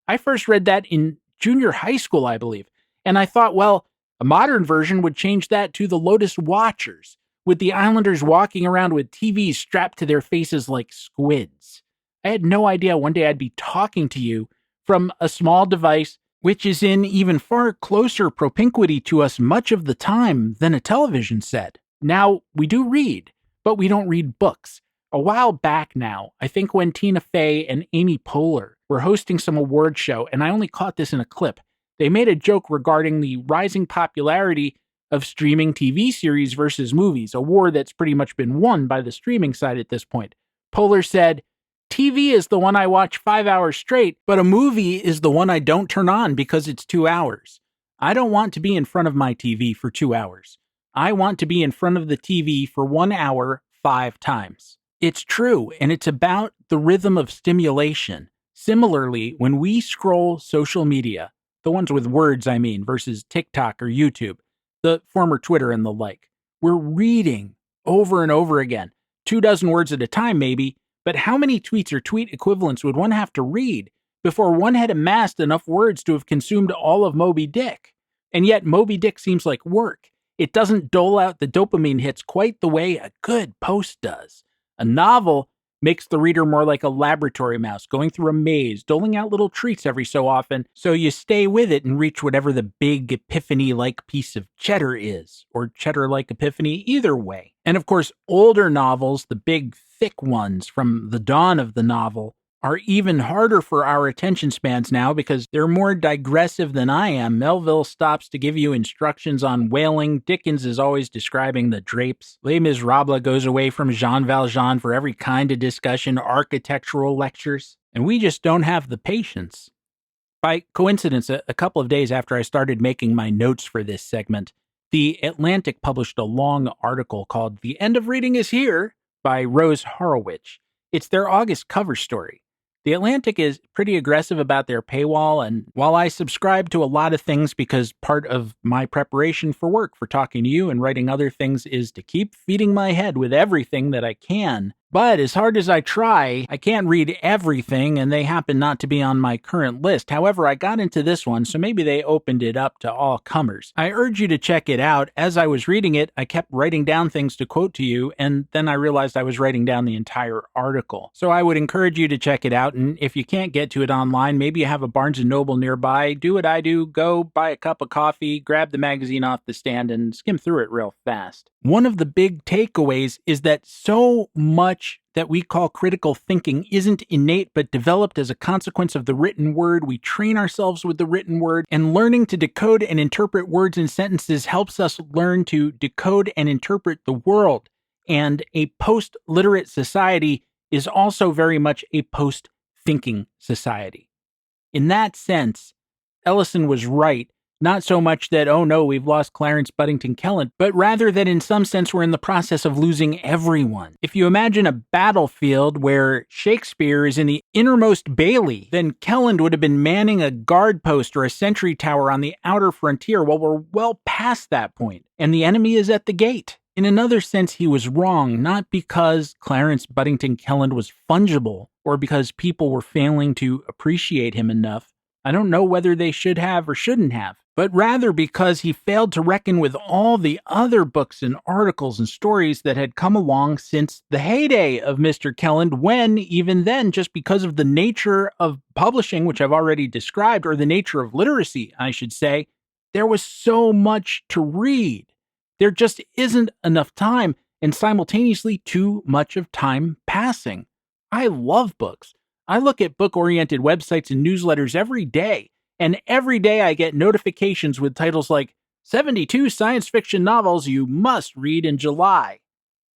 I first read that in junior high school, I believe, and I thought, well, a modern version would change that to the Lotus Watchers, with the islanders walking around with TVs strapped to their faces like squids. I had no idea one day I'd be talking to you from a small device which is in even far closer propinquity to us much of the time than a television set. Now, we do read, but we don't read books. A while back now, I think when Tina Fey and Amy Poehler were hosting some award show, and I only caught this in a clip, they made a joke regarding the rising popularity of streaming TV series versus movies, a war that's pretty much been won by the streaming side at this point. Poehler said, "TV is the one I watch 5 hours straight, but a movie is the one I don't turn on because it's 2 hours. I don't want to be in front of my TV for 2 hours. I want to be in front of the TV for 1 hour 5 times." It's true, and it's about the rhythm of stimulation. Similarly, when we scroll social media, The ones with words, I mean, versus TikTok or YouTube, the former Twitter and the like. We're reading over and over again, 24 words at a time maybe, but how many tweets or tweet equivalents would one have to read before one had amassed enough words to have consumed all of Moby Dick? And yet Moby Dick seems like work. It doesn't dole out the dopamine hits quite the way a good post does. A novel makes the reader more like a laboratory mouse going through a maze, doling out little treats every so often, so you stay with it and reach whatever the big epiphany-like piece of cheddar is, or cheddar-like epiphany either way. And of course, older novels, the big, thick ones from the dawn of the novel, are even harder for our attention spans now because they're more digressive than I am. Melville stops to give you instructions on whaling. Dickens is always describing the drapes. Les Miserables goes away from Jean Valjean for every kind of discussion, architectural lectures, and we just don't have the patience. By coincidence, a couple of days after I started making my notes for this segment, The Atlantic published a long article called The End of Reading is Here by Rose Horowitz. It's their August cover story. The Atlantic is pretty aggressive about their paywall, and while I subscribe to a lot of things because part of my preparation for work, for talking to you and writing other things, is to keep feeding my head with everything that I can, but as hard as I try, I can't read everything, and they happen not to be on my current list. However, I got into this one, so maybe they opened it up to all comers. I urge you to check it out. As I was reading it, I kept writing down things to quote to you, and then I realized I was writing down the entire article. So I would encourage you to check it out, and if you can't get to it online, maybe you have a Barnes & Noble nearby, do what I do, go buy a cup of coffee, grab the magazine off the stand, and skim through it real fast. One of the big takeaways is that so much that we call critical thinking isn't innate but developed as a consequence of the written word. We train ourselves with the written word, and learning to decode and interpret words and sentences helps us learn to decode and interpret the world. And a post-literate society is also very much a post-thinking society. In that sense, Ellison was right. Not so much that, oh no, we've lost Clarence Buddington Kelland, but rather that in some sense we're in the process of losing everyone. If you imagine a battlefield where Shakespeare is in the innermost bailey, then Kelland would have been manning a guard post or a sentry tower on the outer frontier. Well, we're well past that point, and the enemy is at the gate. In another sense, he was wrong, not because Clarence Buddington Kelland was fungible or because people were failing to appreciate him enough. I don't know whether they should have or shouldn't have, but rather because he failed to reckon with all the other books and articles and stories that had come along since the heyday of Mr. Kelland, when, even then, just because of the nature of publishing, which I've already described, or the nature of literacy, I should say, there was so much to read. There just isn't enough time, and simultaneously too much of time passing. I love books. I look at book-oriented websites and newsletters every day, and every day I get notifications with titles like 72 science fiction novels you must read in July.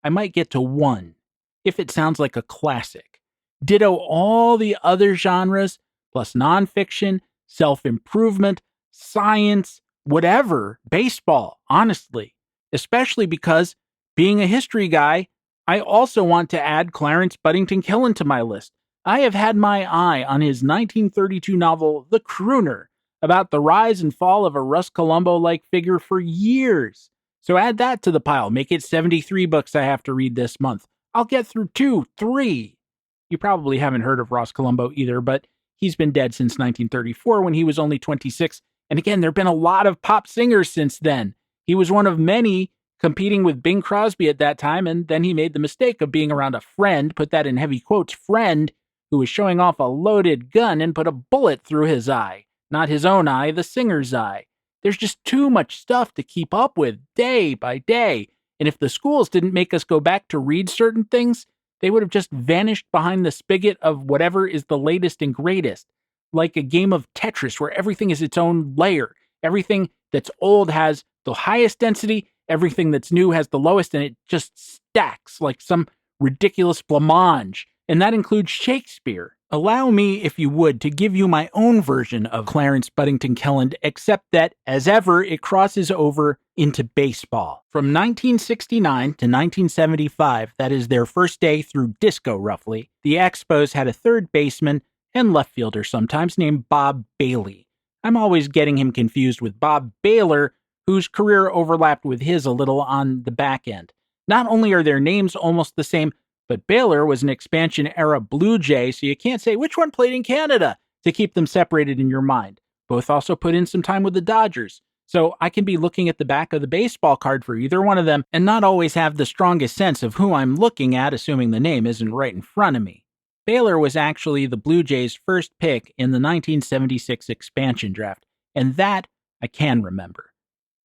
I might get to one, if it sounds like a classic. Ditto all the other genres, plus nonfiction, self-improvement, science, whatever, baseball, honestly. Especially because, being a history guy, I also want to add Clarence Buddington Kelland to my list. I have had my eye on his 1932 novel, The Crooner, about the rise and fall of a Russ Columbo-like figure for years. So add that to the pile. Make it 73 books I have to read this month. I'll get through 2, 3. You probably haven't heard of Ross Columbo either, but he's been dead since 1934 when he was only 26. And again, there have been a lot of pop singers since then. He was one of many competing with Bing Crosby at that time, and then he made the mistake of being around a friend, put that in heavy quotes, friend, who was showing off a loaded gun and put a bullet through his eye. Not his own eye, the singer's eye. There's just too much stuff to keep up with day by day. And if the schools didn't make us go back to read certain things, they would have just vanished behind the spigot of whatever is the latest and greatest. Like a game of Tetris where everything is its own layer. Everything that's old has the highest density, everything that's new has the lowest, and it just stacks like some ridiculous blancmange. And that includes Shakespeare. Allow me, if you would, to give you my own version of Clarence Buddington Kelland, except that, as ever, it crosses over into baseball. From 1969 to 1975, that is their first day through disco, roughly, the Expos had a third baseman and left fielder sometimes named Bob Bailey. I'm always getting him confused with Bob Baylor, whose career overlapped with his a little on the back end. Not only are their names almost the same, but Baylor was an expansion-era Blue Jay, so you can't say which one played in Canada to keep them separated in your mind. Both also put in some time with the Dodgers, so I can be looking at the back of the baseball card for either one of them and not always have the strongest sense of who I'm looking at, assuming the name isn't right in front of me. Baylor was actually the Blue Jays' first pick in the 1976 expansion draft, and that I can remember.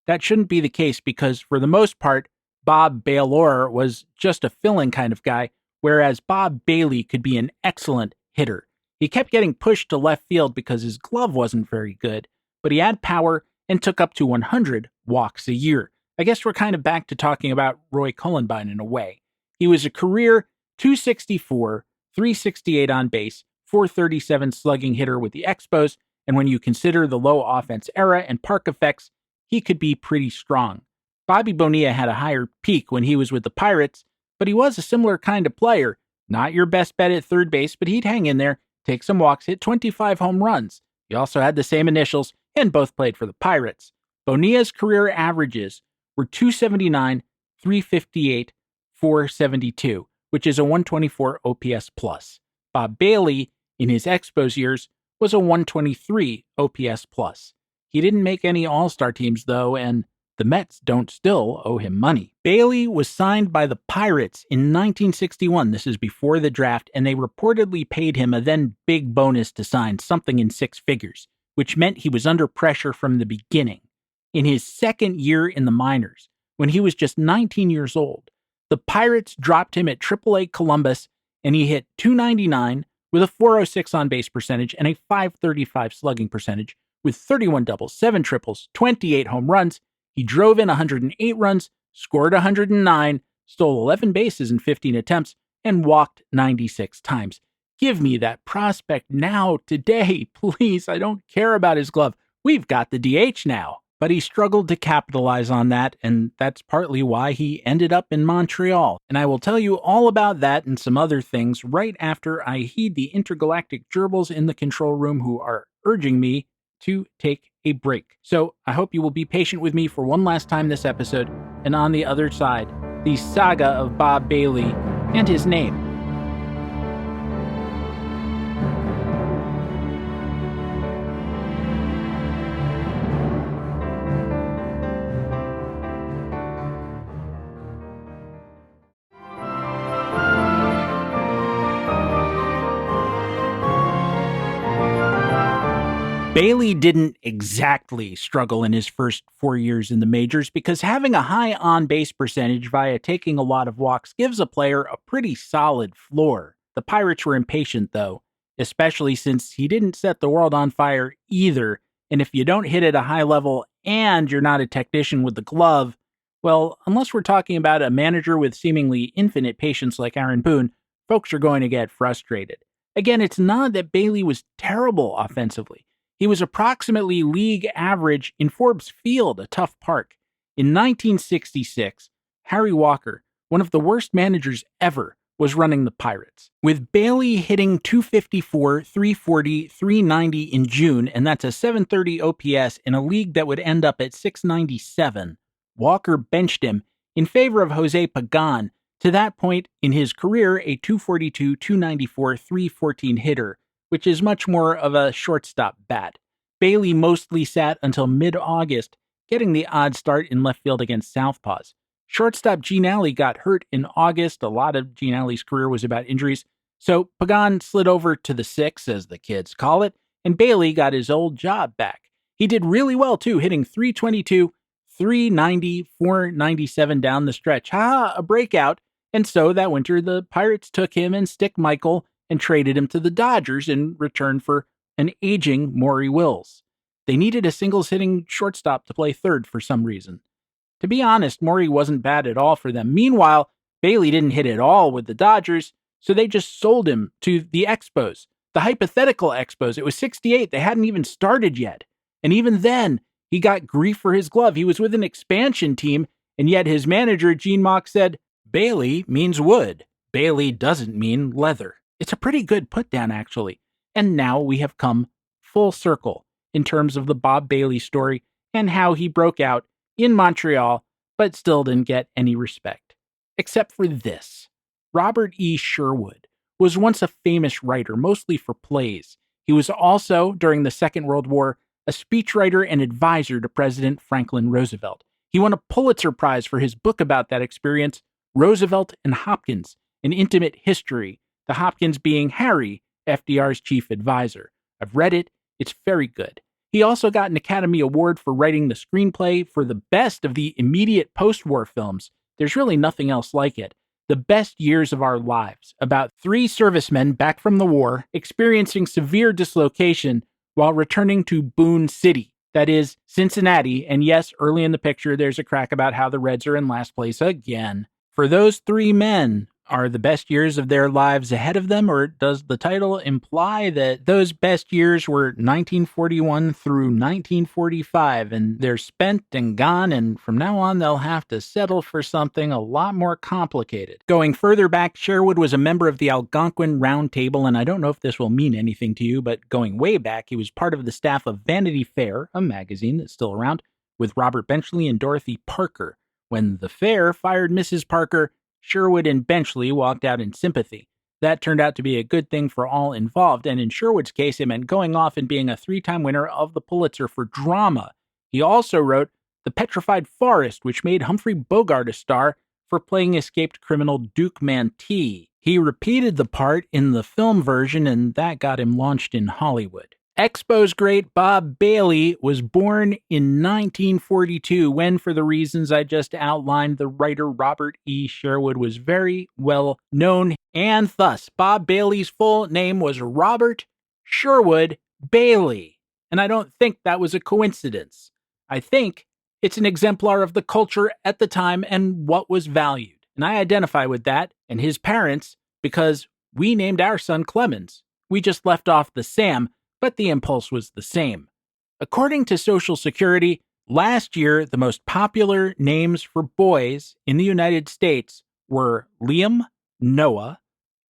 That shouldn't be the case because, for the most part, Bob Baylor was just a fill-in kind of guy, whereas Bob Bailey could be an excellent hitter. He kept getting pushed to left field because his glove wasn't very good, but he had power and took up to 100 walks a year. I guess we're kind of back to talking about Roy Cullenbine in a way. He was a career 264, 368 on base, 437 slugging hitter with the Expos, and when you consider the low offense era and park effects, he could be pretty strong. Bobby Bonilla had a higher peak when he was with the Pirates, but he was a similar kind of player. Not your best bet at third base, but he'd hang in there, take some walks, hit 25 home runs. He also had the same initials, and both played for the Pirates. Bonilla's career averages were 279, 358, 472, which is a 124 OPS plus. Bob Bailey, in his Expos years, was a 123 OPS plus. He didn't make any All-Star teams, though, and the Mets don't still owe him money. Bailey was signed by the Pirates in 1961. This is before the draft, and they reportedly paid him a then big bonus to sign, something in six figures, which meant he was under pressure from the beginning. In his second year in the minors, when he was just 19 years old, the Pirates dropped him at AAA Columbus, and he hit .299 with a .406 on-base percentage and a .535 slugging percentage, with 31 doubles, 7 triples, 28 home runs. He drove in 108 runs, scored 109, stole 11 bases in 15 attempts, and walked 96 times. Give me that prospect now, today, please. I don't care about his glove. We've got the DH now. But he struggled to capitalize on that, and that's partly why he ended up in Montreal. And I will tell you all about that and some other things right after I heed the intergalactic gerbils in the control room who are urging me to take a break. So I hope you will be patient with me for one last time this episode, and on the other side, the saga of Bob Bailey and his name. Bailey didn't exactly struggle in his first 4 years in the majors because having a high on-base percentage via taking a lot of walks gives a player a pretty solid floor. The Pirates were impatient, though, especially since he didn't set the world on fire either, and if you don't hit at a high level and you're not a technician with the glove, well, unless we're talking about a manager with seemingly infinite patience like Aaron Boone, folks are going to get frustrated. Again, it's not that Bailey was terrible offensively. He was approximately league average in Forbes Field, a tough park. In 1966, Harry Walker, one of the worst managers ever, was running the Pirates. With Bailey hitting .254, .340, .390 in June, and that's a .730 OPS in a league that would end up at .697, Walker benched him in favor of Jose Pagan, to that point in his career a .242, .294, .314 hitter, which is much more of a shortstop bat. Bailey mostly sat until mid-August, getting the odd start in left field against Southpaws. Shortstop Gene Alley got hurt in August. A lot of Gene Alley's career was about injuries, so Pagan slid over to the six, as the kids call it, and Bailey got his old job back. He did really well, too, hitting .322, .390, .497 down the stretch. A breakout. And so that winter, the Pirates took him and Stick Michael and traded him to the Dodgers in return for an aging Maury Wills. They needed a singles-hitting shortstop to play third for some reason. To be honest, Maury wasn't bad at all for them. Meanwhile, Bailey didn't hit at all with the Dodgers, so they just sold him to the Expos, the hypothetical Expos. It was 68. They hadn't even started yet. And even then, he got grief for his glove. He was with an expansion team, and yet his manager, Gene Mauch, said, Bailey means wood. Bailey doesn't mean leather. It's a pretty good put down, actually. And now we have come full circle. in terms of the Bob Bailey story and how he broke out in Montreal, but still didn't get any respect. Except for this. Robert E. Sherwood was once a famous writer, mostly for plays. He was also, during the Second World War, a speechwriter and advisor to President Franklin Roosevelt. He won a Pulitzer Prize for his book about that experience, Roosevelt and Hopkins, An Intimate History, the Hopkins being Harry, FDR's chief advisor. I've read it. It's very good. He also got an Academy Award for writing the screenplay for the best of the immediate post-war films. There's really nothing else like it. The Best Years of Our Lives, about 3 servicemen back from the war experiencing severe dislocation while returning to Boone City, that is, Cincinnati, and yes, early in the picture there's a crack about how the Reds are in last place again. For those 3 men, are the best years of their lives ahead of them, or does the title imply that those best years were 1941 through 1945, and they're spent and gone, and from now on they'll have to settle for something a lot more complicated? Going further back, Sherwood was a member of the Algonquin Round Table, and I don't know if this will mean anything to you, but going way back, he was part of the staff of Vanity Fair, a magazine that's still around, with Robert Benchley and Dorothy Parker. When the Fair fired Mrs. Parker, Sherwood and Benchley walked out in sympathy. That turned out to be a good thing for all involved, and in Sherwood's case, it meant going off and being a 3-time winner of the Pulitzer for drama. He also wrote The Petrified Forest, which made Humphrey Bogart a star for playing escaped criminal Duke Mantee. He repeated the part in the film version, and that got him launched in Hollywood. Expos great Bob Bailey was born in 1942 when, for the reasons I just outlined, the writer Robert E. Sherwood was very well known, and thus Bob Bailey's full name was Robert Sherwood Bailey. And I don't think that was a coincidence. I think it's an exemplar of the culture at the time and what was valued. And I identify with that and his parents because we named our son Clemens. We just left off the Sam, but the impulse was the same. According to Social Security, last year, the most popular names for boys in the United States were Liam, Noah,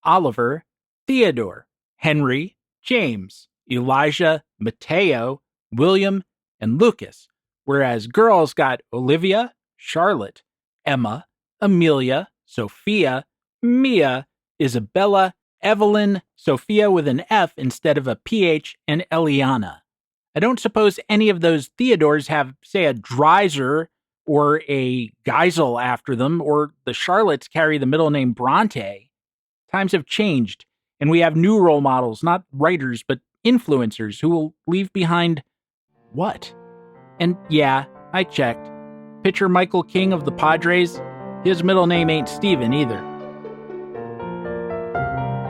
Oliver, Theodore, Henry, James, Elijah, Mateo, William, and Lucas, whereas girls got Olivia, Charlotte, Emma, Amelia, Sophia, Mia, Isabella, Evelyn, Sophia with an F instead of a PH, and Eliana. I don't suppose any of those Theodores have, say, a Dreiser or a Geisel after them, or the Charlottes carry the middle name Bronte. Times have changed, and we have new role models, not writers, but influencers who will leave behind what? And yeah, I checked. Pitcher Michael King of the Padres, his middle name ain't Steven either.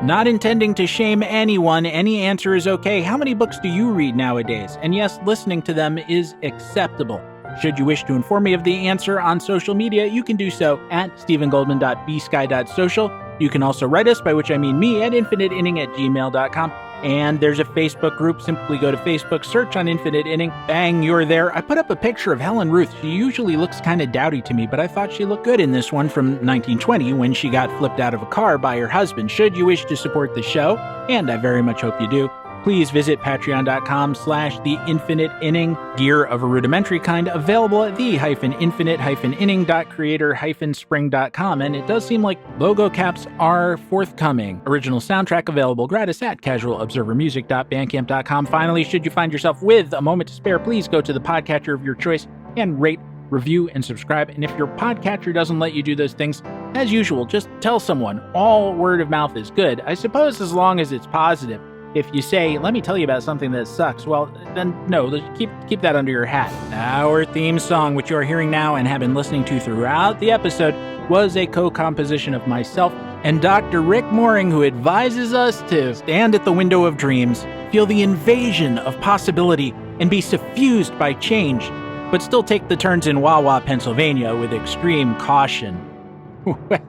Not intending to shame anyone, any answer is okay. How many books do you read nowadays? And yes, listening to them is acceptable. Should you wish to inform me of the answer on social media, you can do so at stephengoldman.bsky.social. You can also write us, by which I mean me, at infiniteinning@gmail.com. And there's a Facebook group. Simply go to Facebook, search on Infinite Inning. Bang, you're there. I put up a picture of Helen Ruth. She usually looks kind of dowdy to me, but I thought she looked good in this one from 1920 when she got flipped out of a car by her husband. Should you wish to support the show, and I very much hope you do, please visit patreon.com/The Infinite Inning. Gear of a rudimentary kind available at the-infinite-inning.creator-spring.com. And it does seem like logo caps are forthcoming. Original soundtrack available gratis at casualobservermusic.bandcamp.com. Finally, should you find yourself with a moment to spare, please go to the podcatcher of your choice and rate, review, and subscribe. And if your podcatcher doesn't let you do those things, as usual, just tell someone. All word of mouth is good, I suppose, as long as it's positive. If you say, let me tell you about something that sucks, well, then no, keep that under your hat. Our theme song, which you are hearing now and have been listening to throughout the episode, was a co-composition of myself and Dr. Rick Mooring, who advises us to stand at the window of dreams, feel the invasion of possibility, and be suffused by change, but still take the turns in Wawa, Pennsylvania with extreme caution.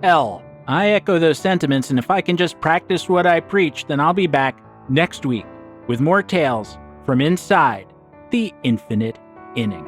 Well, I echo those sentiments, and if I can just practice what I preach, then I'll be back next week with more tales from inside the Infinite Inning.